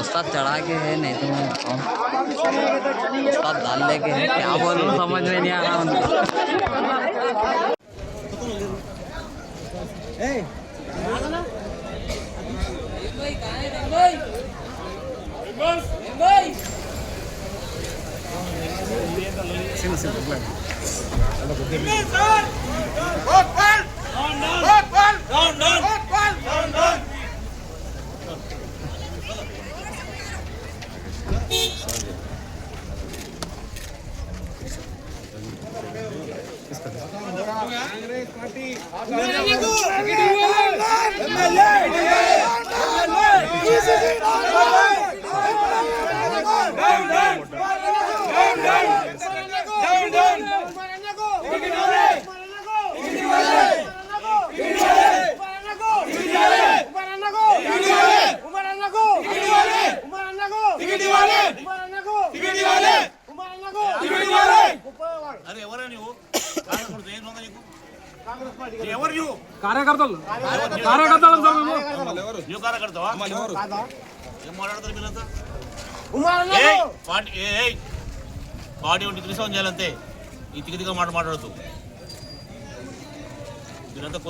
उस्ताद चढ़ा के है, नहीं तो मैं उस्ताद डाल लेके है, क्या बोलूं समझ में नहीं आ रहा उनको। कांग्रेस पार्टी కార్యకర్తలు పార్టీ ఉంటే త్రిశవం చేయాలంతే. ఈ తిగతిగా మాట్లాడద్దు మీరంతా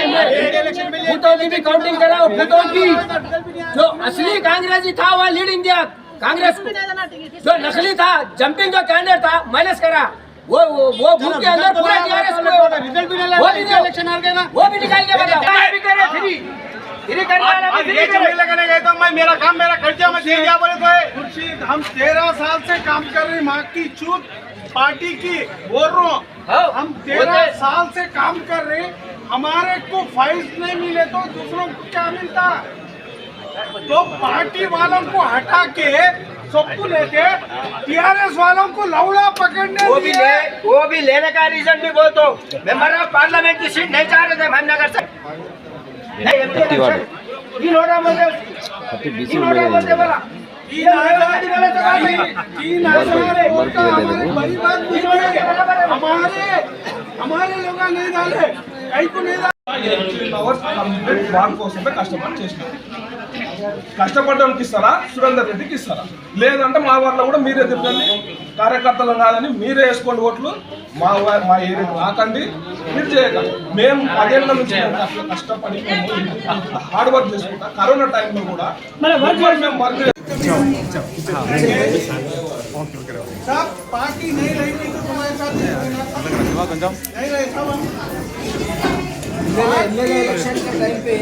बूथों की भी काउंटिंग कराओ। बूथों की जो असली कांग्रेसी था वह लीड इंडिया कांग्रेस को, जो नकली था जंपिंग जो कैंडिडेट था माइनस करा। वो बूथ के अंदर पूरा टीआरएस को रिजल्ट भी इलेक्शन आ गया ना, वो भी निकाल के बताओ। फ्री करने गए तो मैं मेरा काम मेरा खर्चा मैं दे दिया बोले तो खुर्शीद हम 13 साल से काम कर रहे हैं। माँ की चूत पार्टी की बोल रहा हूँ, हम 13 साल से काम कर रहे हैं। हमारे को फाइल्स नहीं मिले तो दूसरों को क्या मिलता? तो पार्टी वालों को हटा के सबको लेके टीआरएस वालों को लौड़ा पकड़ने वो भी लेने का रीजन भी बोल दो। मेंबर ऑफ पार्लियामेंट की सीट नहीं चाह रहे थे भामनगर से। हमारे लोग नहीं डाले कहीं को नहीं కష్టపడడానికి ఇస్తారా సురేందర్ రెడ్డికి ఇస్తారా? లేదంటే మా వారిలో కూడా మీరే తిప్పండి, కార్యకర్తలు కాదని మీరే వేసుకోండి ఓట్లు. మా ఏరియాకి రాకండి, మీరు చేయకండి. మేము 10 ఏళ్ళ నుంచి కష్టపడి హార్డ్ వర్క్ చేసుకుంటా. కరోనా టైంలో కూడా మేము వర్క్ पार्टी नहीं रहेगी तो तुम्हारे साथ नहीं रहेगा। इलेक्शन के टाइम पे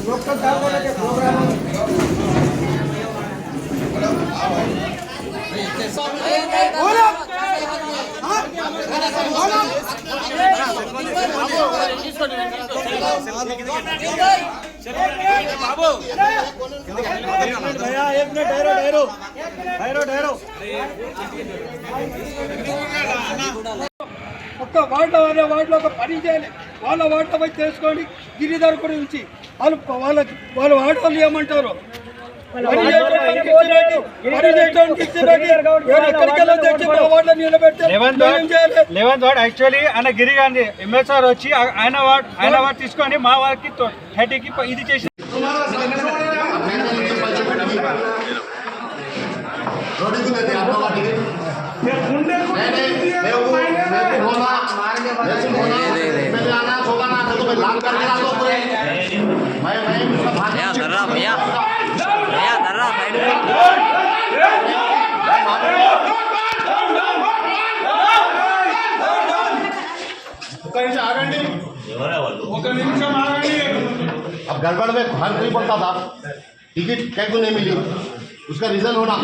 डॉक्टर साहब बोले कि प्रोग्राम ఒక్క వార్డులో వార్డులో ఒక పని చేయాలి. వాళ్ళ వార్డులో పోయి తెలుసుకోండి. గిరిధర్ గురించి వాళ్ళ వార్డు వాళ్ళు ఏమంటారు? లెవెన్త్ వార్డ్ యాక్చువల్లీ ఆయన గిరి గాంధీ ఎంఎస్ఆర్ వచ్చి ఆయన వార్డ్ తీసుకొని మా వారికి 30కి ఇది చేసి भैया दर्रा साइड में अब गड़बड़ में हर कोई बोलता था टिकट क्या क्यों नहीं मिली, उसका रीजन होना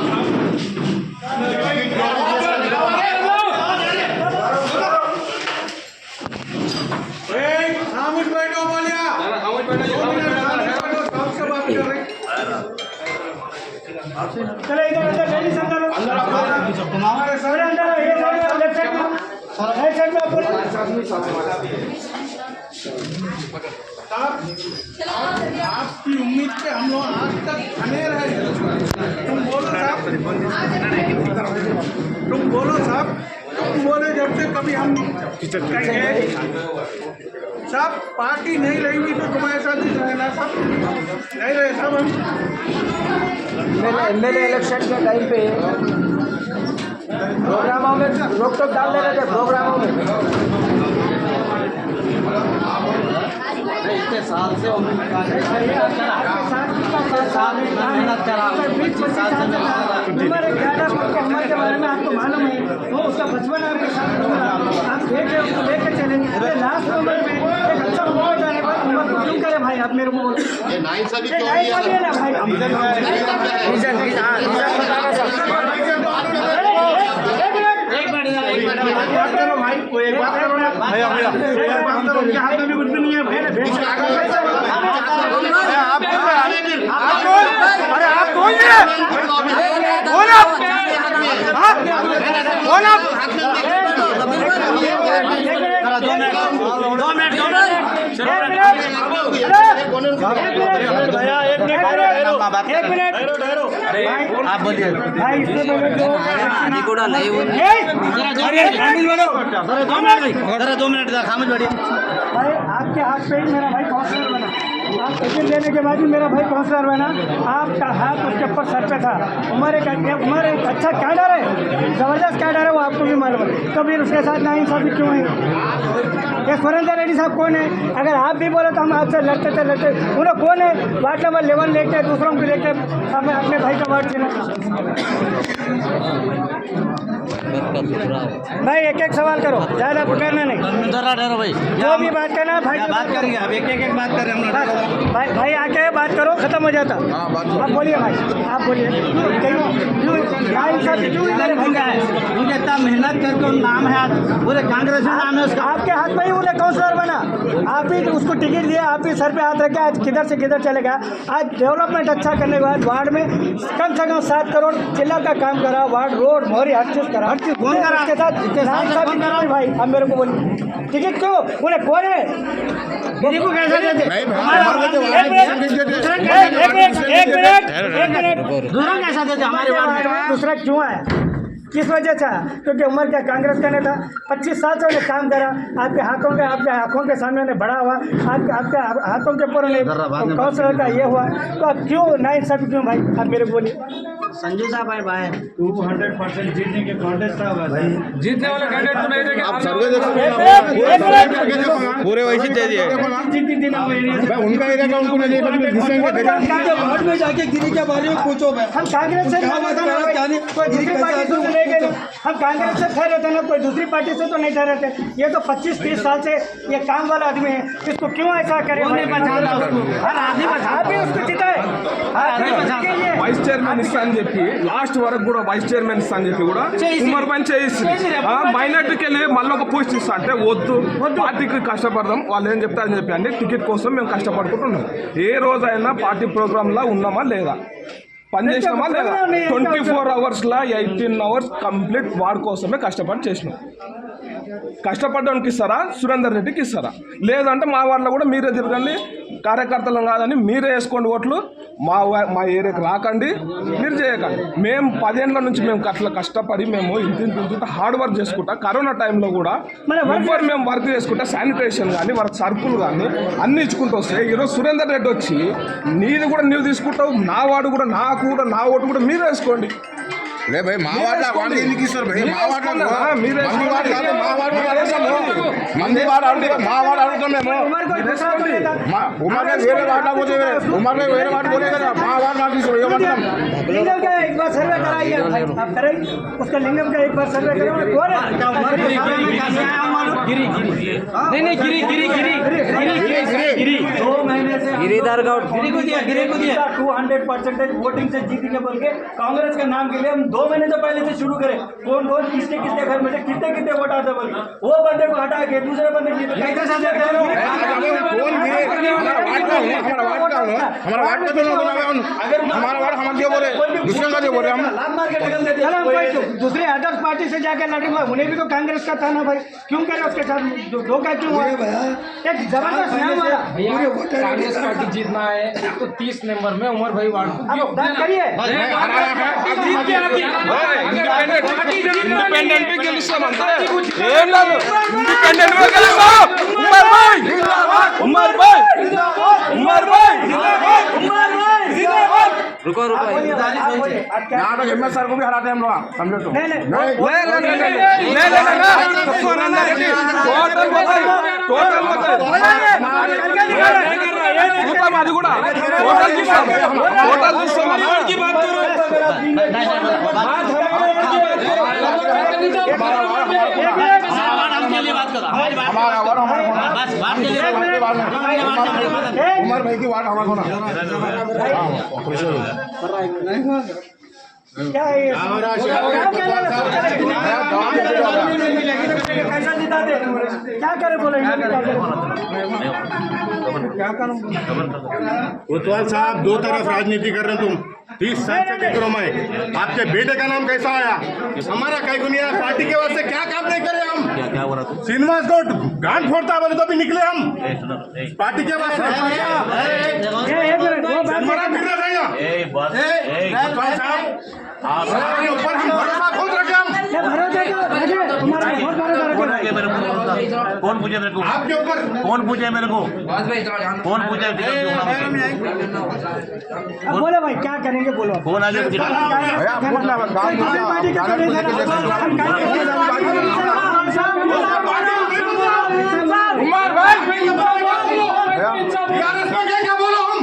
आपकी उम्मीद पे हम लोग आज तक खड़े रहे। तुम बोलो साहब, तुम बोले जब से कभी हम सब पार्टी नहीं रहेंगी तो तुम्हारे साथ ही रहना, सब नहीं रहे सब हम एमएलए इलेक्शन के टाइम पे प्रोग्रामों में रोक टोक डाल दे रहे थे, प्रोग्रामों में इतने साल से मेहनत करा हमारे ज्यादा हमारे के बारे में आपको मालूम है, वो उसका बचपन आपके साथ आप देखे उसको लेकर चलेंगे। लास्ट उम्र में एक अच्छा मौका जाने पर उम्र को क्यों करे भाई, आप मेरे को बोलो ये नाइंसाफी है ना भाई। आप बोलिए కూడా లైవ్ ఉంది जरा 2 मिनट तक खामोश बैठिए भाई आपके हाथ पे ही मेरा भाई काउंसलर बना, आप टिकट लेने के बाद ही मेरा भाई काउंसलर बना, आपका हाथ उसके ऊपर सर पे था। उम्र एक अच्छा कैडर है, जबरदस्त कैडर है, वो आपको भी मालूम है, तो फिर उसके साथ नाइंसाफी क्यों है? ये सुरेंद्र रेड्डी साहब कौन है? अगर आप भी बोले तो हम आपसे लड़ते थे उन्हें कौन है? वार्ड नंबर 11 लेके दूसरों को लेके हमें अपने भाई का वार्ड चुना। भाई एक एक सवाल करो, ज़्यादा करना नहीं, भाई जो भी बात करना भाई बात करेंगे, अब एक बात करें हम भाई आके बात करो, खत्म हो जाता। आप बोलिए भाई, आप बोलिए उनके इतना मेहनत करके नाम है, पूरे कांग्रेस में नाम है उसका, आपके हाथ में ही उन्हें काउंसलर बना, आप ही उसको टिकट दिया, आप ही सर पे हाथ रखे, आज किधर से किधर चलेगा। आज डेवलपमेंट अच्छा करने के बाद वार्ड में कम से कम 7 करोड़ चिल्ला का काम करा, वार्ड रोड मोहरी हर चीज़ करा, कौन करा उसके साथ भाई। अब मेरे को बोलिए टिकट क्यों, उन्हें कौन है को कैसे देते? एक मिनट दूसरा कैसा देते हमारे वार्ड में? दूसरा क्यों है, किस वजह से? क्योंकि उम्र क्या कांग्रेस का नेता 25 साल से उन्हें काम करा, आपके आंखों के सामने उन्हें बड़ा हुआ, आपके हाथों के ऊपर उन्हें काउंसलर का ये हुआ, तो अब क्यों नाइंसाफी क्यों भाई? आप मेरे को बोलिए। संजू साहब भाई 200% जीतने के कॉन्टेस्ट था भाई, जीतने वाला कैंडिडेट तो नहीं देंगे आप सर्वे पूरे वैसे दे दिए उनका एरिया का उनको नहीं वोट में जाके गिरी के बारे में पूछो। हम कांग्रेस से हम कांग्रेस से ठहरे थे ना, कोई दूसरी पार्टी से तो नहीं ठहरे थे। ये तो 25-30 साल से ये काम वाला आदमी है, इसको क्यों ऐसा करे? हर आदमी उसको जिताए, వైస్ చైర్మన్ ఇస్తా అని చెప్పి లాస్ట్ వరకు కూడా వైస్ చైర్మన్ ఇస్తా అని చెప్పి కూడా ఉమ్మర్ పని చేసి మైనార్టీకి వెళ్ళి మళ్ళీ ఒక పోస్ట్ ఇస్తా అంటే వద్దు, పార్టీకి కష్టపడదాం, వాళ్ళు ఏం చెప్తారని చెప్పి అంటే టికెట్ కోసం మేము కష్టపడుకుంటున్నాం। ఏ రోజైనా పార్టీ ప్రోగ్రాంలో ఉన్నామా లేదా? పనిచేసినామా లేదా 24 అవర్స్లో 18 అవర్స్ కంప్లీట్ వాడి కోసమే కష్టపడి చేసినాం. కష్టపడడానికి ఇస్తారా, సురేందర్ రెడ్డికి ఇస్తారా? లేదంటే మా వాళ్ళలో కూడా మీరే తిరగండి, కార్యకర్తలు కాదని మీరే వేసుకోండి ఓట్లు, మా ఏరియాకి రాకండి, మీరు చేయకండి. మేము 10 ఏళ్ళ నుంచి మేము అట్లా కష్టపడి మేము ఇంత హార్డ్ వర్క్ చేసుకుంటా. కరోనా టైంలో కూడా ఎవ్వరు మేము వర్క్ చేసుకుంటా, శానిటేషన్ కానీ వాళ్ళకి సరుకులు కానీ అన్నీ ఇచ్చుకుంటూ వస్తే ఈరోజు సురేందర్ రెడ్డి వచ్చి నీది కూడా నీవు తీసుకుంటావు, నా వాడు కూడా నాకు కూడా నా ఓటు కూడా మీరు వేసుకోండి. ले भाई मावाड़ वाड़ ఎందుకు ఇస్తారు भाई మావాడ మీరే మావాడ కాదు మావాడ మంది వాడ అంటే మావాడ అడుగుతాం మేము उमर में వేరే వాడ పోతే उमर में వేరే వాడ बोले కదా మావాడ నాకు ఇస్తారు ये मतलब लिंगम का एक बार सर्वे कराइए भाई, आप करेंगे उसका लिंगम का एक बार सर्वे करें। कौन है गिरी 2 महीने से गिरीधर गौड़ गिरी को दिया 200% वोटिंग से जीतेंगे बोल के कांग्रेस के नाम के लिए हम 2 महीने से पहले से शुरू करें। कौन किसके घर में से कितने वोट आते बोल के वो बंदे को हटा के दूसरे बंदे की कौन गिरे हमारा वार्ड का तो अगर हमारा वार्ड हम क्यों बोले दूसरे का जो बोले हम लात मार के निकल देते हैं। दूसरे अदर्स पार्टी से जाकर लड़ूंगा, उन्हें भी तो कांग्रेस का था ना भाई, क्यों करे उसके साथ धोखा क्यों हुआ? एक जबरदस्त नाम वाला कांग्रेस पार्टी जीतना है तो 30 नंबर में उमर भाई वार्ड बात करिए। ఇండిపెండెంట్ గెలుస్తామంటే ఏం లేదు, ఇండిపెండెంట్ గెలుస్తాం. ఉమర్ భాయ్ ఉమర్ భాయ్ ఉమర్ భాయ్ रुको यहाँ तो एम एस सर को भी हराते हम लोग समझो तो అది కూడా టోటల్ చూస్తాం उमर भाई की वार्ड हमारे होना क्या है ये? कैसा जिता दे? क्या करे बोले कोतवाल साहब 2 तरफ राजनीति कर रहे हैं तुम 30 साल से देख रहा हूं मैं। आपके बेटे का नाम कैसा आया? हमारा कैगुनिया पार्टी के वास्ते क्या काम नहीं करे हम? क्या बोला तू? श्रीनिवास गौड़ गांठ फोड़ता बोले तो भी निकले हम पार्टी के वास्ते। हमारा फिर रहेगा कोतवाल साहब आपके ऊपर हम भरोसा खोल रखे हम कौन पूछे मेरे को? आपके ऊपर कौन पूछे मेरे को? कौन पूछे? अब बोलो भाई क्या करेंगे बोलो। कौन आगे भैया पूछना उमर भाई क्या बोलो हम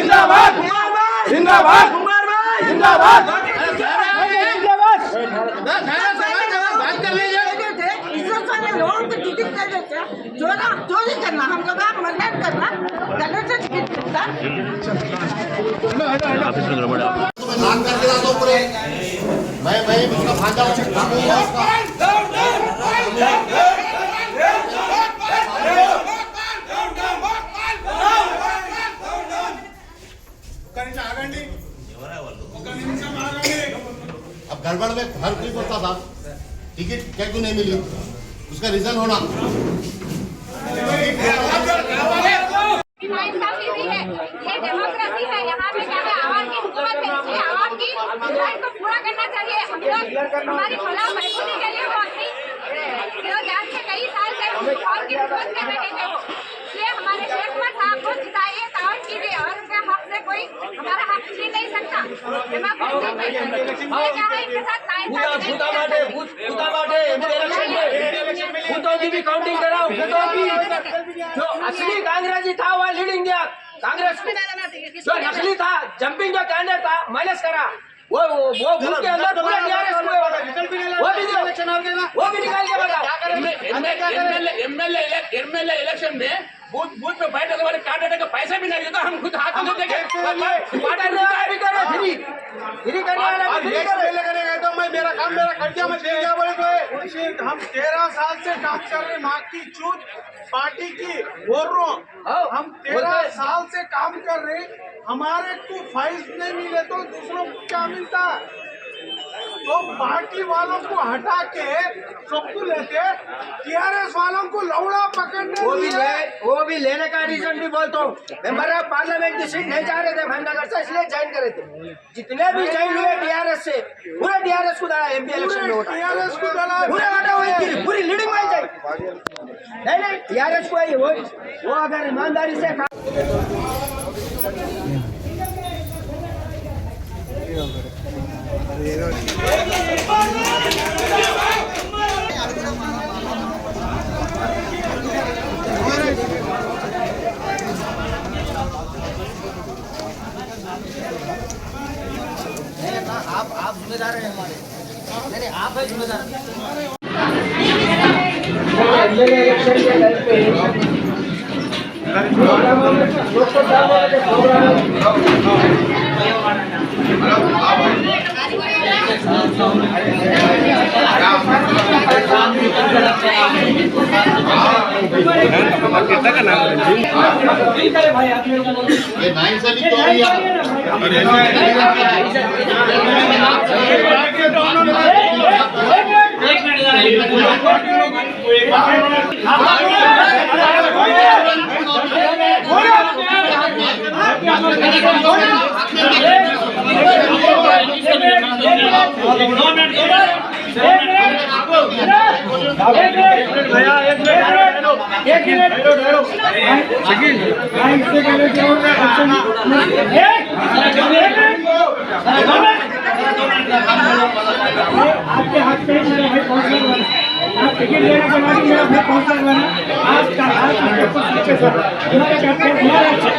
जिंदाबाद जिंदाबाद जिंदाबाद चोरी करना हम लोग मदद करना नाम करके ला दो पूरे मैं उसका भांजा अब गड़बड़ में हर कोई बोलता था टिकट क्या क्यों नहीं मिली, उसका रीजन होना ये डेमोक्रेसी है, यहाँ पे क्या है आवाम की हुकूमत है, इसलिए आवाम की राइट को पूरा करना चाहिए। हम लोग हमारी फलाह महफूजी के लिए वो अपनी ध्यान से कई साल से और की हुकूमत कर रहे थे वो, इसलिए हमारे शेख उमर साहब को जिताइए, ताउन कीजिए और उनके हक से कोई हमारा हक छीन नहीं सकता। डेमोक्रेसी में ये क्या है इनके साथ की भी काउंटिंग कराओ, जो असली कांग्रेसी था वह लीड इंडिया कांग्रेस, जो नकली था जंपिंग जो कैंडिडेट था माइनस करा, वो बूथ के अंदर पूरा टीआरएस हुए, वो भी निकाल के बताओ। एमएलए इलेक्शन में बूथ पे बैठने वाले कैंडिडेट का पैसा भी नहीं देता, हम खुद हाथ में देखे फ्री करने वाला तो मैं मेरा काम मेरा खर्चा मैं दे क्या बोले तो सिर्फ हम 13 साल से काम कर रहे, माँ की चूत पार्टी की बोल रहा हूँ। हम 13 साल से काम कर रहे, हमारे को फाइल्स नहीं मिले तो दूसरों को क्या मिलता है? तो पार्टी वालों को हटा के सबको लेते, टीआरएस वालों को लौड़ा पकड़ने वो भी लेने का रीजन भी बोलता हूँ। मेंबर ऑफ पार्लियामेंट की सीट नहीं जा रहे थे भाईनगर से, इसलिए ज्वाइन करे थे। जितने भी ज्वाइन हुए टीआरएस से, पूरे टीआरएस को डाला एमपी इलेक्शन में वोट, टीआरएस को डाला, पूरे वोटा हुई, पूरी लीडिंग में जाए। नहीं टीआरएस को ही वो अगर ईमानदारी से आप जिम्मेदार हैं हमारे, नहीं आप है जिम्मेदार। आपके हाथ पे मेरा भाई काउंसलर बना, आप टिकट लेने के बाद मेरा भाई काउंसलर बना। आपका हाथ आपके ऊपर नीचे सर हमारे करते हमारा अच्छा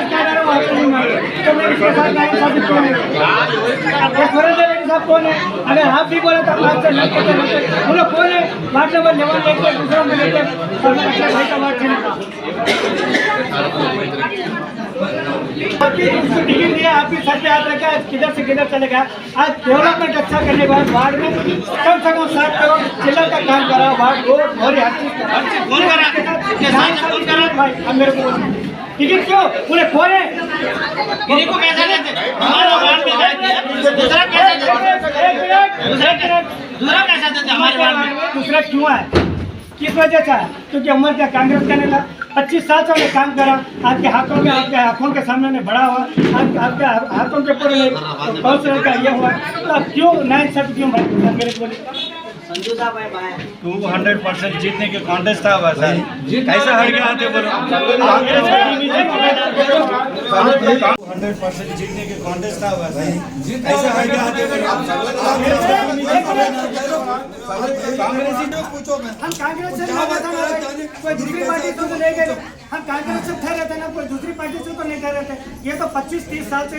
क्या रहा वो आपको नहीं मालूम। तो मैं इसके साथ नहीं साबित कौन है, साहब कौन है? अगर आप भी बोले तो आपसे लड़के वो लोग कौन है? वार्ड नंबर 11 लेके दूसरों में लेके अपने भाई का वार्ड चलेगा। आपकी उसको टिकट दिया, आपकी सर पे हाथ रखा, किधर से किधर चले गया। आज डेवलपमेंट अच्छा करने के बाद वार्ड में कम से कम 60 करोड़ चिल्लर का काम करा, वार्ड रोड और हर चीज भाई। अब मेरे को टिकट क्यों पूरे कौन है? को कैसे देते? हमारे वार्ड में दूसरा कैसे देते? दूसरा कैसे देते हमारे वार्ड में? दूसरा क्यों है? किस वजह से है? क्योंकि उम्र क्या कांग्रेस करने लगा, 25 साल से काम करा, आपके हाथों में आपके आंखों के सामने बड़ा हुआ, आपके हाथों के पूरे काउंसलर का ये हुआ, तो आप क्यों नए शब्द क्यों भाई मेरे को? 200% जीतने के कॉन्टेस्ट था वैसा, कैसा हट गया थे बोलो? 100% जीतने के कॉन्टेस्ट था वैसा, कैसा हट गया थे बोलो? हम कांग्रेस से कोई दूसरी पार्टी से तो नहीं गए, हम कांग्रेस से ठहरे थे ना, कोई दूसरी पार्टी से तो नहीं ठहरे थे। ये तो 25-30 साल से